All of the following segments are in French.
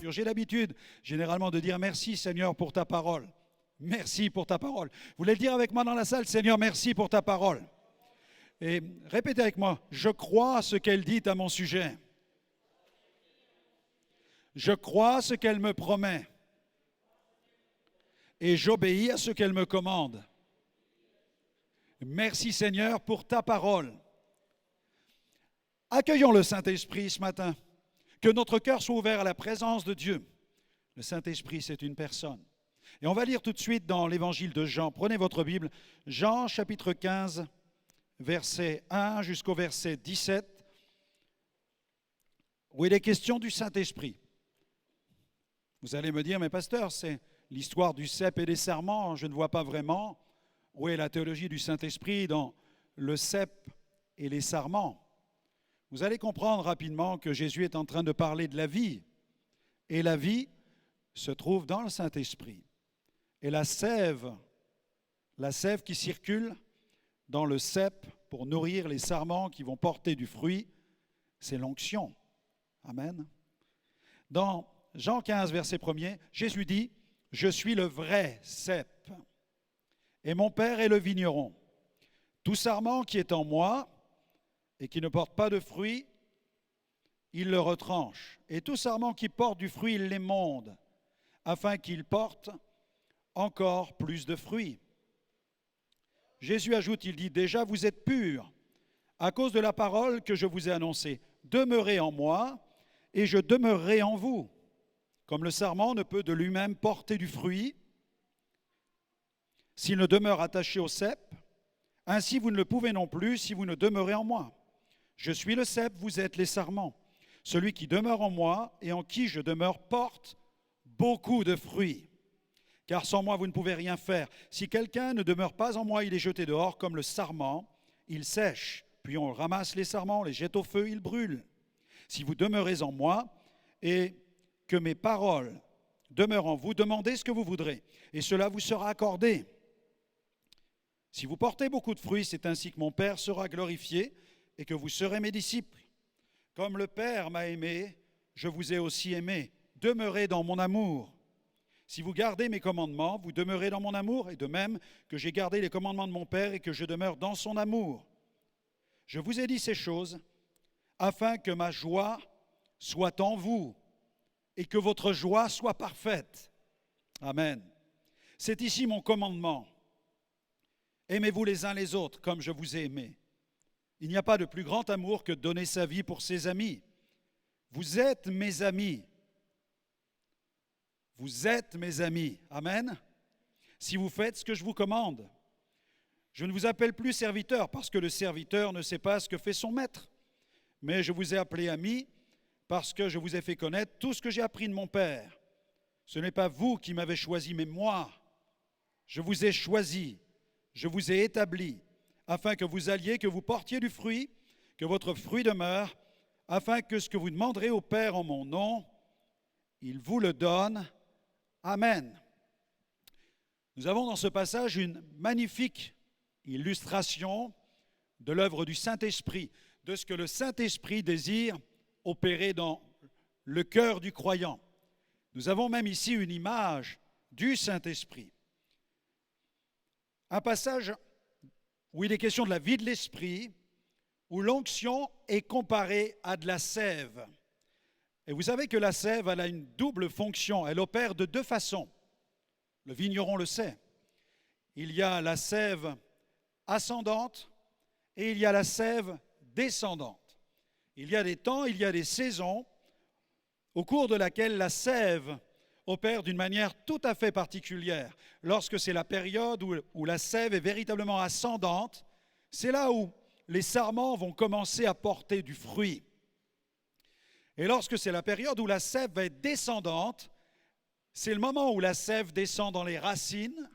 Écritures. J'ai l'habitude, généralement, de dire merci Seigneur pour ta parole. Merci pour ta parole. Vous voulez le dire avec moi dans la salle? Seigneur, merci pour ta parole. Et répétez avec moi, je crois ce qu'elle dit à mon sujet. Je crois ce qu'elle me promet. Et j'obéis à ce qu'elle me commande. Merci Seigneur pour ta parole. Accueillons le Saint-Esprit ce matin. Que notre cœur soit ouvert à la présence de Dieu. Le Saint-Esprit, c'est une personne. Et on va lire tout de suite dans l'évangile de Jean. Prenez votre Bible, Jean chapitre 15, verset 1 jusqu'au verset 17, où il est question du Saint-Esprit. Vous allez me dire, mais pasteur, c'est l'histoire du cep et des sarments, je ne vois pas vraiment où est la théologie du Saint-Esprit dans le cep et les sarments. Vous allez comprendre rapidement que Jésus est en train de parler de la vie, et la vie se trouve dans le Saint-Esprit. Et la sève qui circule dans le cep pour nourrir les sarments qui vont porter du fruit, c'est l'onction. Amen. Dans Jean 15, verset 1er, Jésus dit, « Je suis le vrai cep, et mon Père est le vigneron. Tout sarment qui est en moi et qui ne porte pas de fruit, il le retranche. Et tout sarment qui porte du fruit, il l'émonde, afin qu'il porte encore plus de fruits. » Jésus ajoute, il dit, « Déjà vous êtes purs à cause de la parole que je vous ai annoncée. Demeurez en moi et je demeurerai en vous. Comme le sarment ne peut de lui-même porter du fruit s'il ne demeure attaché au cep, ainsi vous ne le pouvez non plus si vous ne demeurez en moi. Je suis le cep, vous êtes les sarments. Celui qui demeure en moi et en qui je demeure porte beaucoup de fruits. Car sans moi, vous ne pouvez rien faire. Si quelqu'un ne demeure pas en moi, il est jeté dehors comme le sarment, il sèche. Puis on ramasse les sarments, on les jette au feu, ils brûlent. Si vous demeurez en moi et que mes paroles demeurent en vous, demandez ce que vous voudrez, et cela vous sera accordé. Si vous portez beaucoup de fruits, c'est ainsi que mon Père sera glorifié et que vous serez mes disciples. Comme le Père m'a aimé, je vous ai aussi aimé. Demeurez dans mon amour. Si vous gardez mes commandements, vous demeurez dans mon amour, et de même que j'ai gardé les commandements de mon Père et que je demeure dans son amour. Je vous ai dit ces choses afin que ma joie soit en vous et que votre joie soit parfaite. Amen. C'est ici mon commandement. Aimez-vous les uns les autres comme je vous ai aimés. Il n'y a pas de plus grand amour que de donner sa vie pour ses amis. Vous êtes mes amis. Vous êtes mes amis. Amen. Si vous faites ce que je vous commande. Je ne vous appelle plus serviteur parce que le serviteur ne sait pas ce que fait son maître. Mais je vous ai appelé ami parce que je vous ai fait connaître tout ce que j'ai appris de mon Père. Ce n'est pas vous qui m'avez choisi, mais moi. Je vous ai choisi, je vous ai établi, afin que vous alliez, que vous portiez du fruit, que votre fruit demeure, afin que ce que vous demanderez au Père en mon nom, il vous le donne. Amen. Nous avons dans ce passage une magnifique illustration de l'œuvre du Saint-Esprit, de ce que le Saint-Esprit désire opérer dans le cœur du croyant. Nous avons même ici une image du Saint-Esprit. Un passage où il est question de la vie de l'Esprit, où l'onction est comparée à de la sève. Et vous savez que la sève, elle a une double fonction. Elle opère de deux façons. Le vigneron le sait. Il y a la sève ascendante et il y a la sève descendante. Il y a des temps, il y a des saisons au cours de laquelle la sève opère d'une manière tout à fait particulière. Lorsque c'est la période où la sève est véritablement ascendante, c'est là où les sarments vont commencer à porter du fruit. Et lorsque c'est la période où la sève va être descendante, c'est le moment où la sève descend dans les racines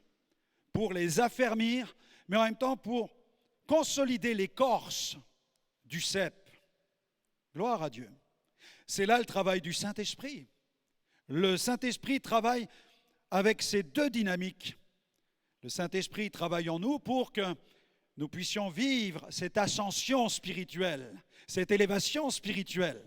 pour les affermir, mais en même temps pour consolider l'écorce du cep. Gloire à Dieu. C'est là le travail du Saint-Esprit. Le Saint-Esprit travaille avec ces deux dynamiques. Le Saint-Esprit travaille en nous pour que nous puissions vivre cette ascension spirituelle, cette élévation spirituelle.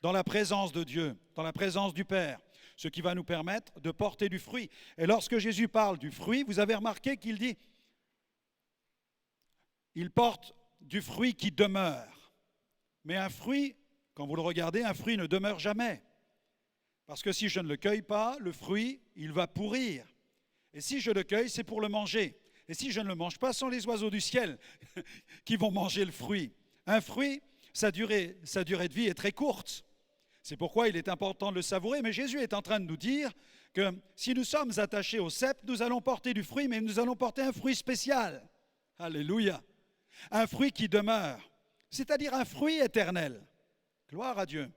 dans la présence de Dieu, dans la présence du Père, ce qui va nous permettre de porter du fruit. Et lorsque Jésus parle du fruit, vous avez remarqué qu'il dit, il porte du fruit qui demeure. Mais un fruit, quand vous le regardez, un fruit ne demeure jamais. Parce que si je ne le cueille pas, le fruit, il va pourrir. Et si je le cueille, c'est pour le manger. Et si je ne le mange pas, ce sont les oiseaux du ciel qui vont manger le fruit. Un fruit, sa durée de vie est très courte. C'est pourquoi il est important de le savourer. Mais Jésus est en train de nous dire que si nous sommes attachés au cep, nous allons porter du fruit, mais nous allons porter un fruit spécial. Alléluia. Un fruit qui demeure, c'est-à-dire un fruit éternel. Gloire à Dieu.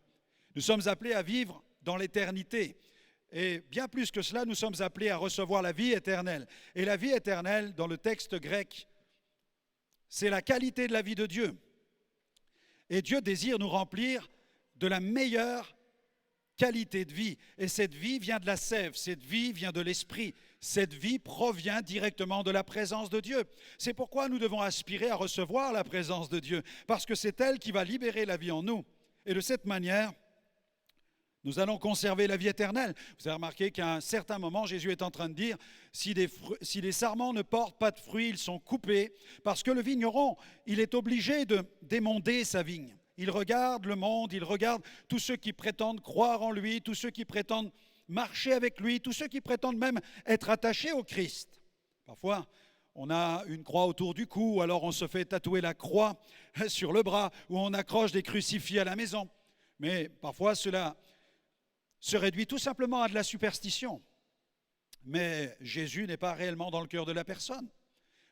Nous sommes appelés à vivre dans l'éternité. Et bien plus que cela, nous sommes appelés à recevoir la vie éternelle. Et la vie éternelle, dans le texte grec, c'est la qualité de la vie de Dieu. Et Dieu désire nous remplir de la meilleure qualité de vie. Et cette vie vient de la sève, cette vie vient de l'esprit. Cette vie provient directement de la présence de Dieu. C'est pourquoi nous devons aspirer à recevoir la présence de Dieu, parce que c'est elle qui va libérer la vie en nous. Et de cette manière, nous allons conserver la vie éternelle. Vous avez remarqué qu'à un certain moment, Jésus est en train de dire, si les sarments ne portent pas de fruits, ils sont coupés, parce que le vigneron, il est obligé d'émonder sa vigne. Il regarde le monde, il regarde tous ceux qui prétendent croire en lui, tous ceux qui prétendent marcher avec lui, tous ceux qui prétendent même être attachés au Christ. Parfois, on a une croix autour du cou, ou alors on se fait tatouer la croix sur le bras, ou on accroche des crucifix à la maison. Mais parfois, cela se réduit tout simplement à de la superstition. Mais Jésus n'est pas réellement dans le cœur de la personne.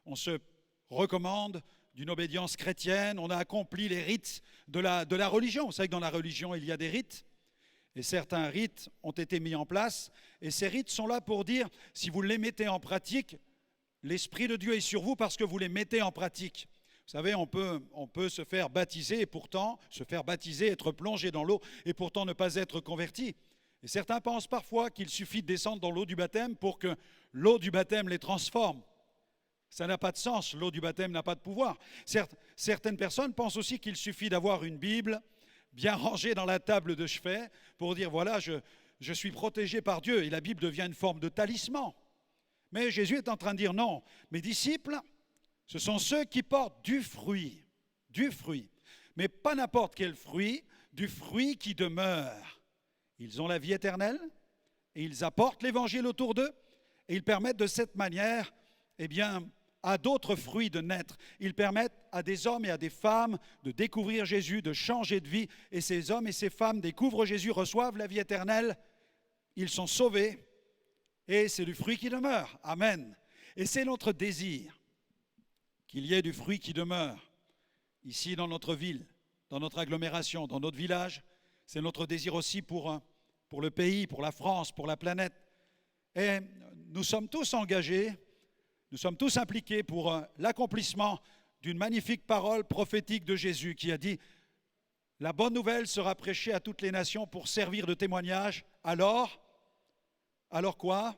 On se recommande d'une obédience chrétienne, on a accompli les rites de la religion. Vous savez que dans la religion, il y a des rites. Et certains rites ont été mis en place. Et ces rites sont là pour dire, si vous les mettez en pratique, l'Esprit de Dieu est sur vous parce que vous les mettez en pratique. Vous savez, on peut se faire baptiser et pourtant, se faire baptiser, être plongé dans l'eau et pourtant ne pas être converti. Et certains pensent parfois qu'il suffit de descendre dans l'eau du baptême pour que l'eau du baptême les transforme. Ça n'a pas de sens, l'eau du baptême n'a pas de pouvoir. Certaines personnes pensent aussi qu'il suffit d'avoir une Bible bien rangée dans la table de chevet pour dire, voilà, je suis protégé par Dieu. Et la Bible devient une forme de talisman. Mais Jésus est en train de dire, non, mes disciples, ce sont ceux qui portent du fruit, mais pas n'importe quel fruit, du fruit qui demeure. Ils ont la vie éternelle et ils apportent l'évangile autour d'eux et ils permettent de cette manière, eh bien, à d'autres fruits de naître. Ils permettent à des hommes et à des femmes de découvrir Jésus, de changer de vie. Et ces hommes et ces femmes découvrent Jésus, reçoivent la vie éternelle. Ils sont sauvés et c'est du fruit qui demeure. Amen. Et c'est notre désir qu'il y ait du fruit qui demeure ici dans notre ville, dans notre agglomération, dans notre village. C'est notre désir aussi pour le pays, pour la France, pour la planète. Et nous sommes tous engagés. Nous sommes tous impliqués pour l'accomplissement d'une magnifique parole prophétique de Jésus qui a dit « La bonne nouvelle sera prêchée à toutes les nations pour servir de témoignage. Alors quoi?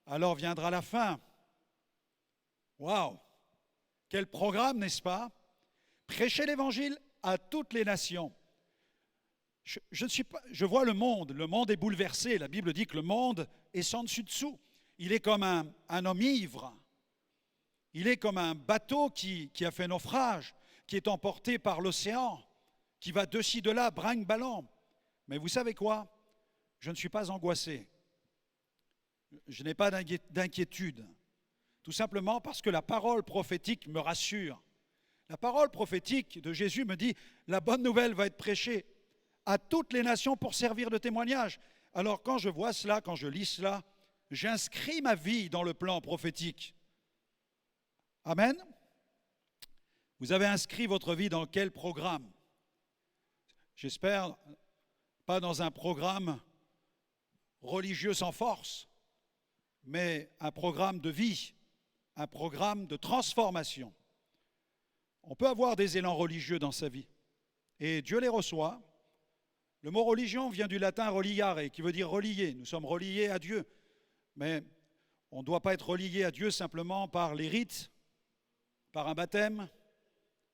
Alors viendra la fin. » Waouh! Quel programme, n'est-ce pas? Prêcher l'évangile à toutes les nations. Je vois le monde est bouleversé. La Bible dit que le monde est sans dessus dessous. Il est comme un homme ivre. Il est comme un bateau qui a fait naufrage, qui est emporté par l'océan, qui va de ci, de là, brinque-ballant. Mais vous savez quoi? Je ne suis pas angoissé. Je n'ai pas d'inquiétude. Tout simplement parce que la parole prophétique me rassure. La parole prophétique de Jésus me dit, la bonne nouvelle va être prêchée à toutes les nations pour servir de témoignage. Alors quand je vois cela, quand je lis cela, j'inscris ma vie dans le plan prophétique. Amen. Vous avez inscrit votre vie dans quel programme? J'espère pas dans un programme religieux sans force, mais un programme de vie, un programme de transformation. On peut avoir des élans religieux dans sa vie et Dieu les reçoit. Le mot religion vient du latin reliare, qui veut dire relier. Nous sommes reliés à Dieu, mais on ne doit pas être relié à Dieu simplement par les rites, par un baptême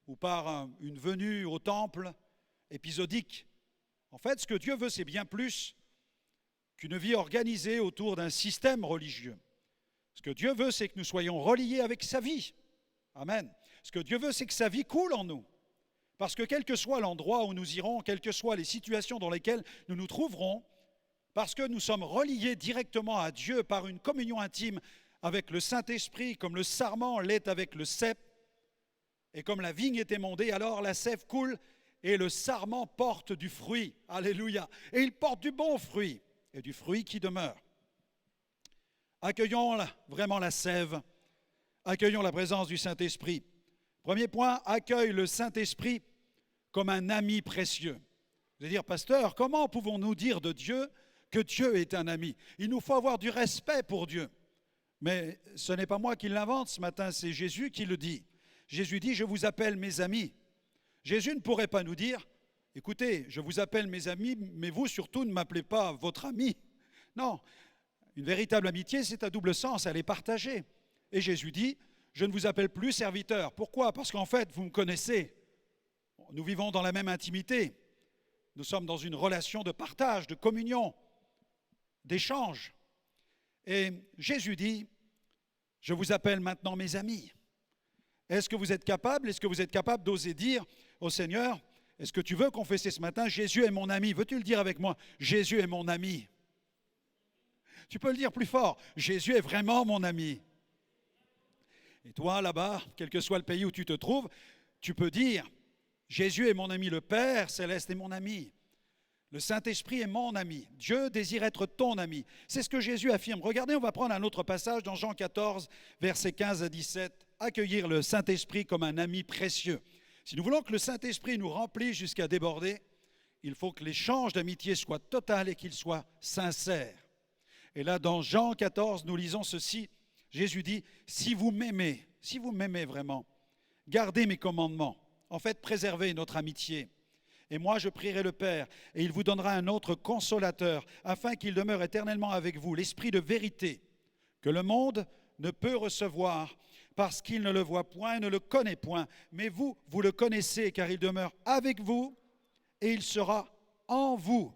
ou par une venue au temple épisodique. En fait, ce que Dieu veut, c'est bien plus qu'une vie organisée autour d'un système religieux. Ce que Dieu veut, c'est que nous soyons reliés avec sa vie. Amen. Ce que Dieu veut, c'est que sa vie coule en nous. Parce que quel que soit l'endroit où nous irons, quelles que soient les situations dans lesquelles nous nous trouverons, parce que nous sommes reliés directement à Dieu par une communion intime avec le Saint-Esprit, comme le sarment l'est avec le cep, et comme la vigne est émondée, alors la sève coule et le sarment porte du fruit. Alléluia. Et il porte du bon fruit et du fruit qui demeure. Accueillons vraiment la sève, accueillons la présence du Saint-Esprit. Premier point, accueille le Saint-Esprit comme un ami précieux. Vous allez dire, pasteur, comment pouvons-nous dire de Dieu que Dieu est un ami? Il nous faut avoir du respect pour Dieu. Mais ce n'est pas moi qui l'invente ce matin, c'est Jésus qui le dit. Jésus dit, je vous appelle mes amis. Jésus ne pourrait pas nous dire, écoutez, je vous appelle mes amis, mais vous surtout ne m'appelez pas votre ami. Non, une véritable amitié, c'est à double sens, elle est partagée. Et Jésus dit, je ne vous appelle plus serviteur. Pourquoi? Parce qu'en fait, vous me connaissez. Nous vivons dans la même intimité. Nous sommes dans une relation de partage, de communion, d'échange. Et Jésus dit, je vous appelle maintenant mes amis. Est-ce que vous êtes capable d'oser dire au Seigneur, est-ce que tu veux confesser ce matin, Jésus est mon ami? Veux-tu le dire avec moi? Jésus est mon ami. Tu peux le dire plus fort, Jésus est vraiment mon ami. Et toi, là-bas, quel que soit le pays où tu te trouves, tu peux dire, Jésus est mon ami, le Père céleste est mon ami. Le Saint-Esprit est mon ami. Dieu désire être ton ami. C'est ce que Jésus affirme. Regardez, on va prendre un autre passage dans Jean 14, versets 15 à 17. Accueillir le Saint-Esprit comme un ami précieux. Si nous voulons que le Saint-Esprit nous remplisse jusqu'à déborder, il faut que l'échange d'amitié soit total et qu'il soit sincère. Et là, dans Jean 14, nous lisons ceci. Jésus dit, si vous m'aimez vraiment, gardez mes commandements. En fait, préservez notre amitié. Et moi, je prierai le Père, et il vous donnera un autre consolateur, afin qu'il demeure éternellement avec vous, l'Esprit de vérité, que le monde ne peut recevoir, parce qu'il ne le voit point, ne le connaît point. Mais vous, vous le connaissez, car il demeure avec vous, et il sera en vous.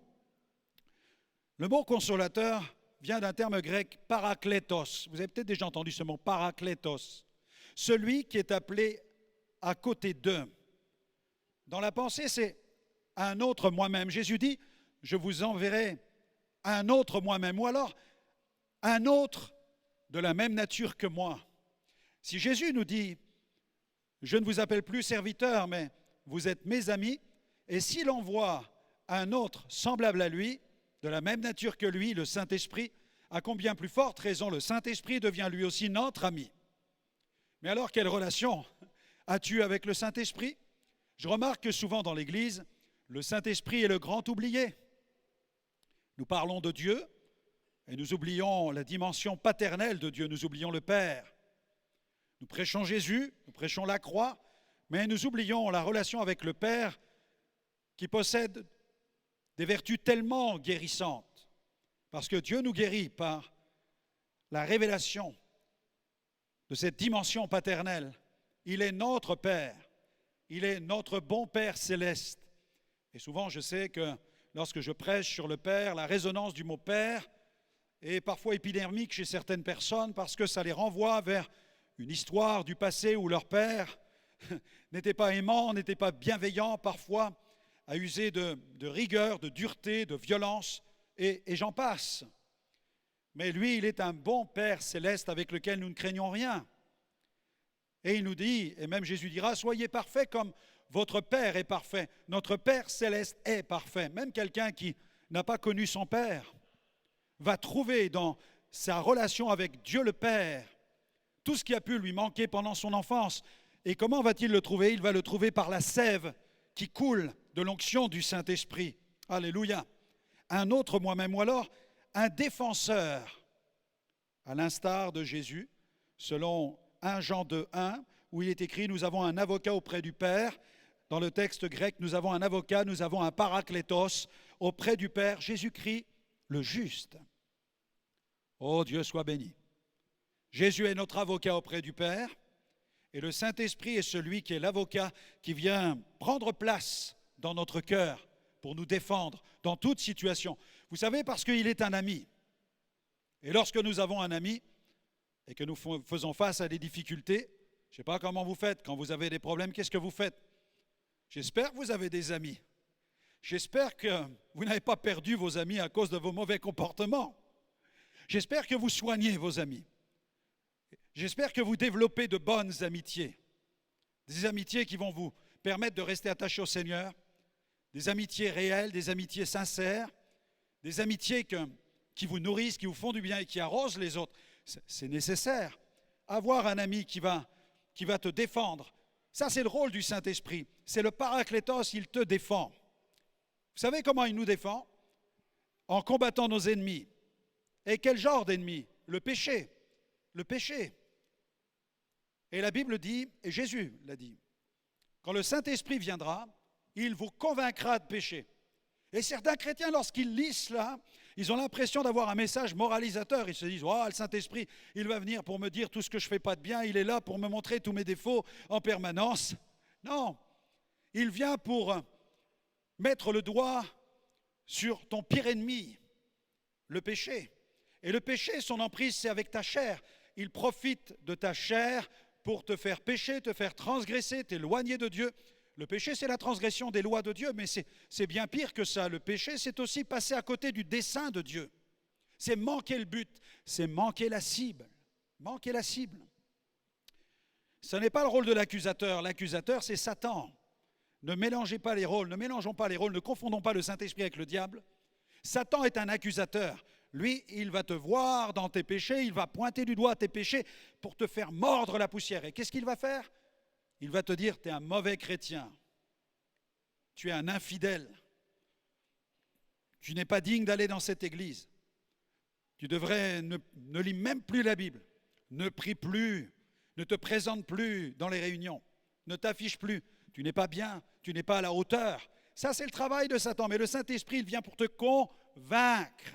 Le mot consolateur vient d'un terme grec parakletos. Vous avez peut-être déjà entendu ce mot, parakletos. Celui qui est appelé à côté d'eux. Dans la pensée, c'est un autre moi-même. Jésus dit, je vous enverrai un autre moi-même, ou alors un autre de la même nature que moi. Si Jésus nous dit, je ne vous appelle plus serviteur, mais vous êtes mes amis, et s'il envoie un autre semblable à lui, de la même nature que lui, le Saint-Esprit, à combien plus forte raison le Saint-Esprit devient lui aussi notre ami. Mais alors, quelle relation as-tu avec le Saint-Esprit? Je remarque que souvent dans l'Église, le Saint-Esprit est le grand oublié. Nous parlons de Dieu et nous oublions la dimension paternelle de Dieu, nous oublions le Père. Nous prêchons Jésus, nous prêchons la croix, mais nous oublions la relation avec le Père qui possède des vertus tellement guérissantes. Parce que Dieu nous guérit par la révélation de cette dimension paternelle. Il est notre Père, il est notre bon Père céleste. Et souvent, je sais que lorsque je prêche sur le Père, la résonance du mot Père est parfois épidermique chez certaines personnes parce que ça les renvoie vers une histoire du passé où leur père n'était pas aimant, n'était pas bienveillant, parfois a usé de rigueur, de dureté, de violence, et j'en passe. Mais lui, il est un bon Père céleste avec lequel nous ne craignons rien. Et il nous dit, et même Jésus dira, soyez parfaits comme votre Père est parfait. Notre Père céleste est parfait. Même quelqu'un qui n'a pas connu son Père va trouver dans sa relation avec Dieu le Père tout ce qui a pu lui manquer pendant son enfance. Et comment va-t-il le trouver? Il va le trouver par la sève qui coule de l'onction du Saint-Esprit. Alléluia. Un autre moi-même, ou alors un défenseur, à l'instar de Jésus, selon 1 Jean 2:1, où il est écrit « Nous avons un avocat auprès du Père ». Dans le texte grec, nous avons un avocat, nous avons un parakletos auprès du Père, Jésus-Christ, le juste. Oh, Dieu soit béni. Jésus est notre avocat auprès du Père, et le Saint-Esprit est celui qui est l'avocat qui vient prendre place dans notre cœur pour nous défendre dans toute situation. Vous savez, parce qu'il est un ami. Et lorsque nous avons un ami et que nous faisons face à des difficultés, je ne sais pas comment vous faites, quand vous avez des problèmes, qu'est-ce que vous faites? J'espère que vous avez des amis. J'espère que vous n'avez pas perdu vos amis à cause de vos mauvais comportements. J'espère que vous soignez vos amis. J'espère que vous développez de bonnes amitiés. Des amitiés qui vont vous permettre de rester attachés au Seigneur. Des amitiés réelles, des amitiés sincères. Des amitiés qui vous nourrissent, qui vous font du bien et qui arrosent les autres. C'est nécessaire. Avoir un ami qui va te défendre. Ça, c'est le rôle du Saint-Esprit. C'est le Paraclétos, il te défend. Vous savez comment il nous défend? En combattant nos ennemis. Et quel genre d'ennemis? Le péché. Le péché. Et la Bible dit, et Jésus l'a dit, quand le Saint-Esprit viendra, il vous convaincra de péché. Et certains chrétiens, lorsqu'ils lisent cela, ils ont l'impression d'avoir un message moralisateur. Ils se disent, oh, le Saint-Esprit, il va venir pour me dire tout ce que je ne fais pas de bien, il est là pour me montrer tous mes défauts en permanence. Non, il vient pour mettre le doigt sur ton pire ennemi, le péché. Et le péché, son emprise, c'est avec ta chair. Il profite de ta chair pour te faire pécher, te faire transgresser, t'éloigner de Dieu. Le péché, c'est la transgression des lois de Dieu, mais c'est bien pire que ça. Le péché, c'est aussi passer à côté du dessein de Dieu. C'est manquer le but, c'est manquer la cible. Manquer la cible. Ce n'est pas le rôle de l'accusateur. L'accusateur, c'est Satan. Ne mélangez pas les rôles, ne mélangeons pas les rôles, ne confondons pas le Saint-Esprit avec le diable. Satan est un accusateur. Lui, il va te voir dans tes péchés, il va pointer du doigt tes péchés pour te faire mordre la poussière. Et qu'est-ce qu'il va faire? Il va te dire, tu es un mauvais chrétien, tu es un infidèle, tu n'es pas digne d'aller dans cette église, tu devrais ne lis même plus la Bible, ne prie plus, ne te présente plus dans les réunions, ne t'affiche plus, tu n'es pas bien, tu n'es pas à la hauteur. Ça, c'est le travail de Satan, mais le Saint-Esprit, il vient pour te convaincre.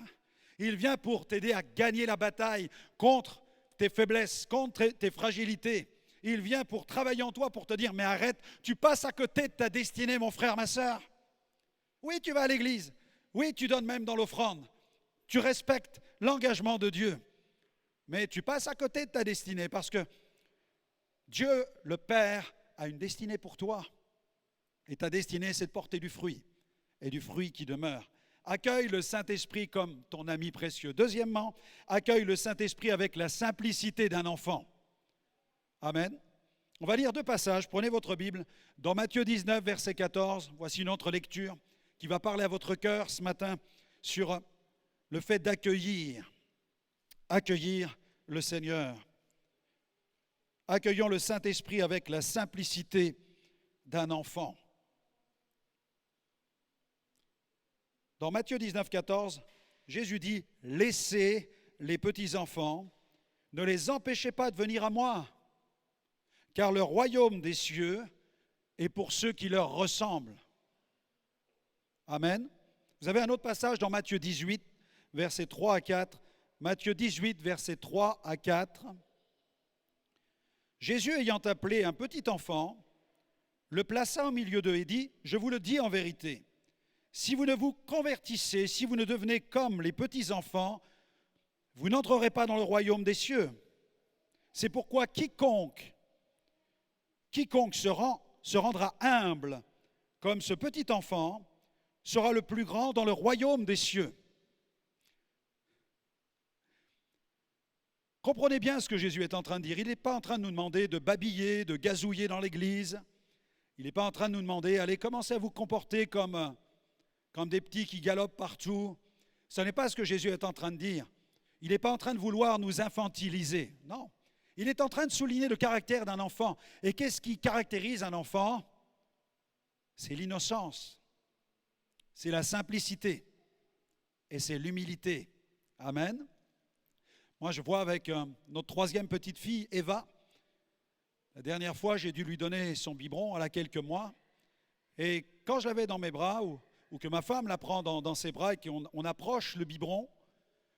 Il vient pour t'aider à gagner la bataille contre tes faiblesses, contre tes fragilités. Il vient pour travailler en toi, pour te dire, mais arrête, tu passes à côté de ta destinée, mon frère, ma sœur. Oui, tu vas à l'église. Oui, tu donnes même dans l'offrande. Tu respectes l'engagement de Dieu. Mais tu passes à côté de ta destinée parce que Dieu, le Père, a une destinée pour toi. Et ta destinée, c'est de porter du fruit. Et du fruit qui demeure. Accueille le Saint-Esprit comme ton ami précieux. Deuxièmement, accueille le Saint-Esprit avec la simplicité d'un enfant. Amen. On va lire deux passages. Prenez votre Bible. Dans Matthieu 19, verset 14, voici une autre lecture qui va parler à votre cœur ce matin sur le fait d'accueillir le Seigneur. Accueillons le Saint-Esprit avec la simplicité d'un enfant. Dans Matthieu 19, 14, Jésus dit, « Laissez les petits enfants, ne les empêchez pas de venir à moi, car le royaume des cieux est pour ceux qui leur ressemblent. » Amen. Vous avez un autre passage dans Matthieu 18, versets 3 à 4. Matthieu 18, versets 3 à 4. Jésus ayant appelé un petit enfant, le plaça au milieu d'eux et dit, « Je vous le dis en vérité, si vous ne vous convertissez, si vous ne devenez comme les petits enfants, vous n'entrerez pas dans le royaume des cieux. C'est pourquoi quiconque se rendra humble comme ce petit enfant sera le plus grand dans le royaume des cieux. » Comprenez bien ce que Jésus est en train de dire. Il n'est pas en train de nous demander de babiller, de gazouiller dans l'église. Il n'est pas en train de nous demander, allez, commencez à vous comporter comme des petits qui galopent partout. Ce n'est pas ce que Jésus est en train de dire. Il n'est pas en train de vouloir nous infantiliser. Non. Il est en train de souligner le caractère d'un enfant. Et qu'est-ce qui caractérise un enfant? C'est l'innocence. C'est la simplicité. Et c'est l'humilité. Amen. Moi, je vois avec notre troisième petite fille, Eva. La dernière fois, j'ai dû lui donner son biberon, elle a quelques mois. Et quand je l'avais dans mes bras, ou que ma femme la prend dans ses bras et qu'on approche le biberon,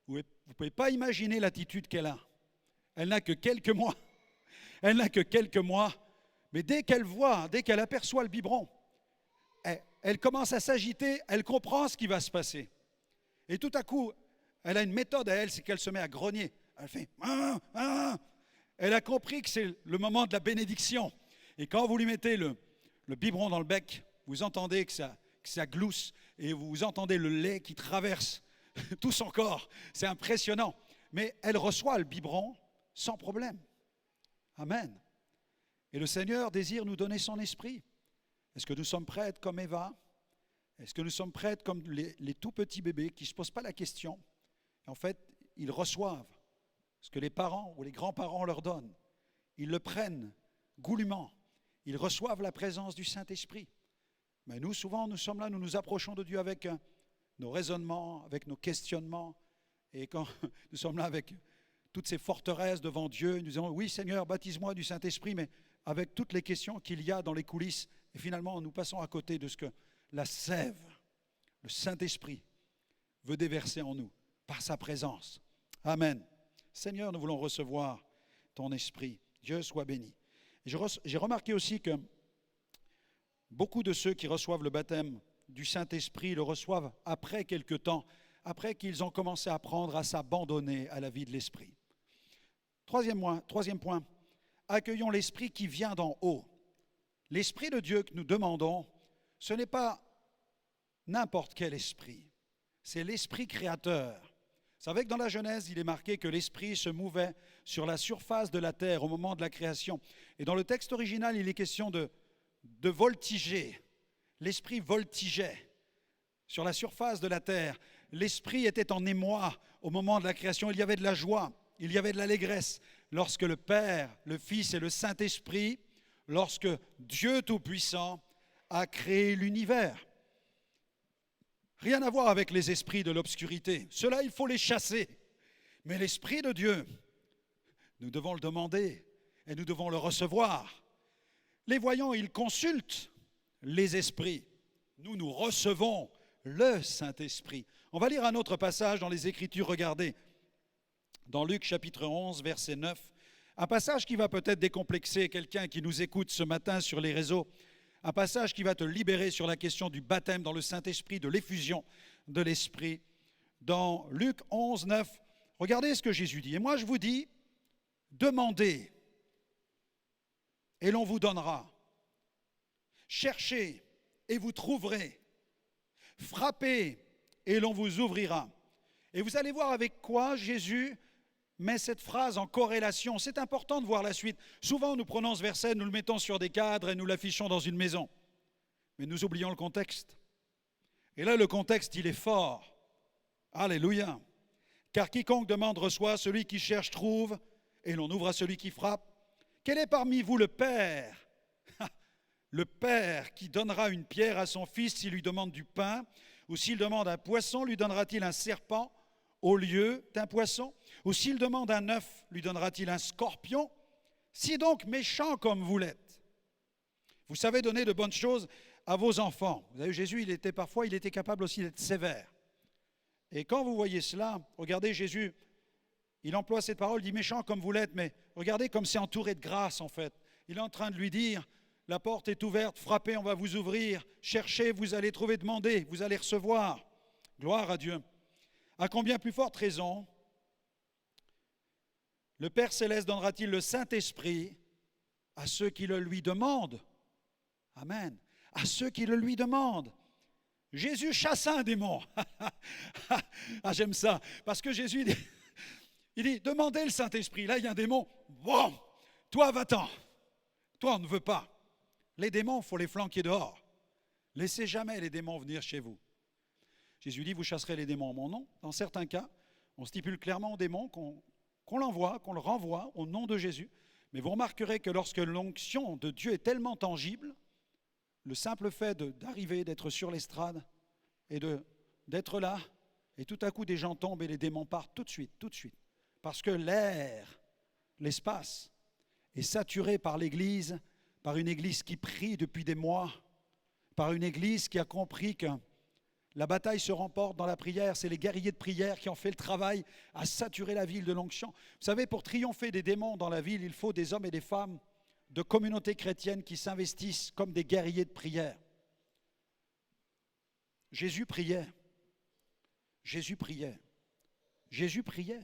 vous ne pouvez pas imaginer l'attitude qu'elle a. Elle n'a que quelques mois. Elle n'a que quelques mois. Mais dès qu'elle aperçoit le biberon, elle commence à s'agiter, elle comprend ce qui va se passer. Et tout à coup, elle a une méthode à elle, c'est qu'elle se met à grogner. Elle fait « Ah, ah !» Elle a compris que c'est le moment de la bénédiction. Et quand vous lui mettez le biberon dans le bec, vous entendez que ça glousse et vous entendez le lait qui traverse tout son corps. C'est impressionnant. Mais elle reçoit le biberon sans problème. Amen. Et le Seigneur désire nous donner son esprit. Est-ce que nous sommes prêts à être comme Eva? Est-ce que nous sommes prêts à être comme les tout petits bébés qui ne se posent pas la question? Et en fait, ils reçoivent ce que les parents ou les grands-parents leur donnent. Ils le prennent goulûment. Ils reçoivent la présence du Saint-Esprit. Mais nous, souvent, nous sommes là, nous nous approchons de Dieu avec nos raisonnements, avec nos questionnements. Et quand nous sommes là avec toutes ces forteresses devant Dieu, nous disons, oui Seigneur, baptise-moi du Saint-Esprit, mais avec toutes les questions qu'il y a dans les coulisses. Et finalement, nous passons à côté de ce que la sève, le Saint-Esprit, veut déverser en nous par sa présence. Amen. Seigneur, nous voulons recevoir ton esprit. Dieu soit béni. J'ai remarqué aussi que beaucoup de ceux qui reçoivent le baptême du Saint-Esprit le reçoivent après quelque temps, après qu'ils ont commencé à apprendre à s'abandonner à la vie de l'Esprit. Troisième point, accueillons l'Esprit qui vient d'en haut. L'Esprit de Dieu que nous demandons, ce n'est pas n'importe quel esprit, c'est l'Esprit créateur. Vous savez que dans la Genèse, il est marqué que l'Esprit se mouvait sur la surface de la terre au moment de la création. Et dans le texte original, il est question de voltiger. L'Esprit voltigeait sur la surface de la terre. L'Esprit était en émoi au moment de la création. Il y avait de la joie, il y avait de l'allégresse. Lorsque le Père, le Fils et le Saint-Esprit, lorsque Dieu Tout-Puissant a créé l'univers. Rien à voir avec les esprits de l'obscurité. Ceux-là, il faut les chasser. Mais l'Esprit de Dieu, nous devons le demander et nous devons le recevoir. Les voyants, ils consultent les esprits. Nous recevons le Saint-Esprit. On va lire un autre passage dans les Écritures. Regardez, dans Luc chapitre 11, verset 9, un passage qui va peut-être décomplexer quelqu'un qui nous écoute ce matin sur les réseaux. Un passage qui va te libérer sur la question du baptême dans le Saint-Esprit, de l'effusion de l'Esprit. Dans Luc 11, 9, regardez ce que Jésus dit. Et moi, je vous dis, demandez et l'on vous donnera. Cherchez et vous trouverez. Frappez et l'on vous ouvrira. Et vous allez voir avec quoi Jésus met cette phrase en corrélation. C'est important de voir la suite. Souvent, nous prenons ce verset, nous le mettons sur des cadres et nous l'affichons dans une maison. Mais nous oublions le contexte. Et là, le contexte, il est fort. Alléluia. Car quiconque demande reçoit, celui qui cherche trouve, et l'on ouvre à celui qui frappe. Quel est parmi vous le Père? Le Père qui donnera une pierre à son fils s'il lui demande du pain, ou s'il demande un poisson, lui donnera-t-il un serpent au lieu d'un poisson? Ou s'il demande un œuf, lui donnera-t-il un scorpion? Si donc méchant comme vous l'êtes, vous savez donner de bonnes choses à vos enfants. Vous savez, Jésus, il était capable aussi d'être sévère. Et quand vous voyez cela, regardez Jésus, il emploie cette parole, il dit méchant comme vous l'êtes, mais regardez comme c'est entouré de grâce en fait. Il est en train de lui dire, la porte est ouverte, frappez, on va vous ouvrir, cherchez, vous allez trouver, demandez, vous allez recevoir. Gloire à Dieu. À combien plus forte raison le Père Céleste donnera-t-il le Saint-Esprit à ceux qui le lui demandent? Amen. À ceux qui le lui demandent. Jésus chasse un démon. Ah, j'aime ça. Parce que Jésus, il dit, demandez le Saint-Esprit. Là, il y a un démon. Bon, toi, va-t'en. Toi, on ne veut pas. Les démons, il faut les flanquer dehors. Laissez jamais les démons venir chez vous. Jésus dit, vous chasserez les démons en mon nom. Dans certains cas, on stipule clairement aux démons qu'on l'envoie, qu'on le renvoie au nom de Jésus. Mais vous remarquerez que lorsque l'onction de Dieu est tellement tangible, le simple fait d'arriver, d'être sur l'estrade et d'être là, et tout à coup des gens tombent et les démons partent tout de suite. Parce que l'espace est saturé par l'Église, par une Église qui prie depuis des mois, par une Église qui a compris que la bataille se remporte dans la prière. C'est les guerriers de prière qui ont fait le travail à saturer la ville de l'onction. Vous savez, pour triompher des démons dans la ville, il faut des hommes et des femmes de communautés chrétiennes qui s'investissent comme des guerriers de prière. Jésus priait. Jésus priait. Jésus priait.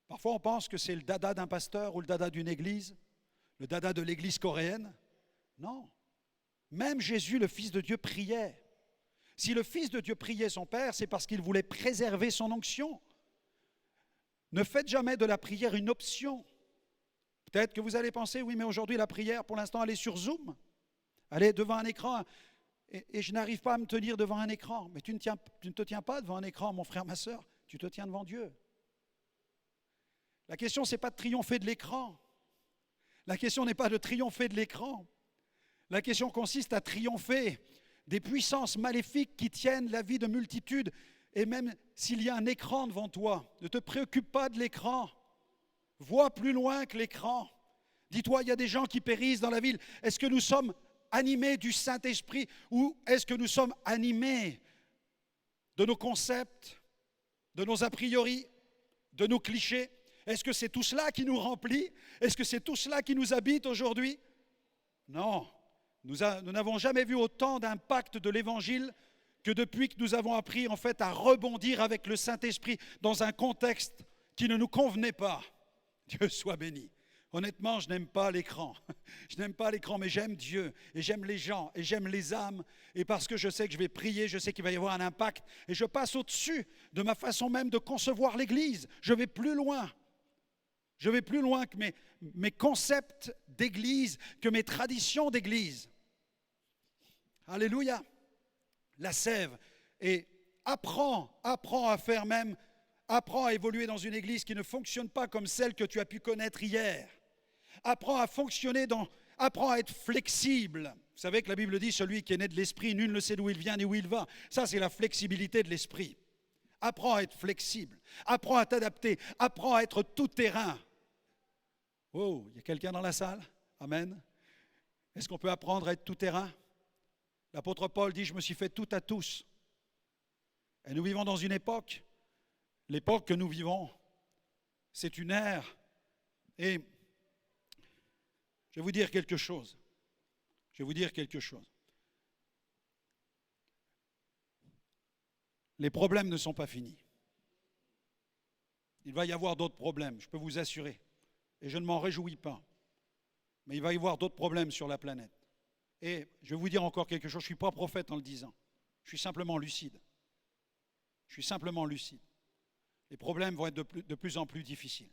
Parfois, on pense que c'est le dada d'un pasteur ou le dada d'une église, le dada de l'église coréenne. Non. Même Jésus, le Fils de Dieu, priait. Si le Fils de Dieu priait son Père, c'est parce qu'il voulait préserver son onction. Ne faites jamais de la prière une option. Peut-être que vous allez penser, oui, mais aujourd'hui, la prière, pour l'instant, elle est sur Zoom. Elle est devant un écran. Et je n'arrive pas à me tenir devant un écran. Mais tu ne te tiens pas devant un écran, mon frère, ma sœur. Tu te tiens devant Dieu. La question, ce n'est pas de triompher de l'écran. La question n'est pas de triompher de l'écran. La question consiste à triompher des puissances maléfiques qui tiennent la vie de multitudes. Et même s'il y a un écran devant toi, ne te préoccupe pas de l'écran. Vois plus loin que l'écran. Dis-toi, il y a des gens qui périssent dans la ville. Est-ce que nous sommes animés du Saint-Esprit ou est-ce que nous sommes animés de nos concepts, de nos a priori, de nos clichés? Est-ce que c'est tout cela qui nous remplit? Est-ce que c'est tout cela qui nous habite aujourd'hui? Non, nous n'avons jamais vu autant d'impact de l'Évangile que depuis que nous avons appris en fait à rebondir avec le Saint-Esprit dans un contexte qui ne nous convenait pas. Dieu soit béni. Honnêtement, je n'aime pas l'écran. Je n'aime pas l'écran, mais j'aime Dieu et j'aime les gens et j'aime les âmes. Et parce que je sais que je vais prier, je sais qu'il va y avoir un impact et je passe au-dessus de ma façon même de concevoir l'Église. Je vais plus loin. Je vais plus loin que mes concepts d'Église, que mes traditions d'Église. Alléluia. La sève. Et apprends à évoluer dans une Église qui ne fonctionne pas comme celle que tu as pu connaître hier. Apprends à fonctionner apprends à être flexible. Vous savez que la Bible dit, celui qui est né de l'Esprit, nul ne sait d'où il vient ni où il va. Ça, c'est la flexibilité de l'Esprit. Apprends à être flexible. Apprends à t'adapter. Apprends à être tout-terrain. Oh, il y a quelqu'un dans la salle? Amen. Est-ce qu'on peut apprendre à être tout-terrain? L'apôtre Paul dit, je me suis fait tout à tous. Et nous vivons dans une époque, l'époque que nous vivons, c'est une ère. Et je vais vous dire quelque chose. Les problèmes ne sont pas finis. Il va y avoir d'autres problèmes, je peux vous assurer. Et je ne m'en réjouis pas. Mais il va y avoir d'autres problèmes sur la planète. Et je vais vous dire encore quelque chose, je ne suis pas prophète en le disant. Je suis simplement lucide. Les problèmes vont être de plus en plus difficiles.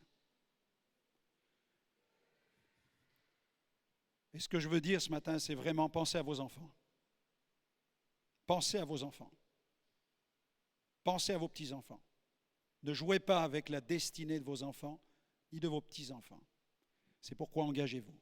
Et ce que je veux dire ce matin, c'est vraiment penser à vos enfants. Pensez à vos enfants. Pensez à vos petits-enfants. Ne jouez pas avec la destinée de vos enfants, ni de vos petits-enfants. C'est pourquoi engagez-vous.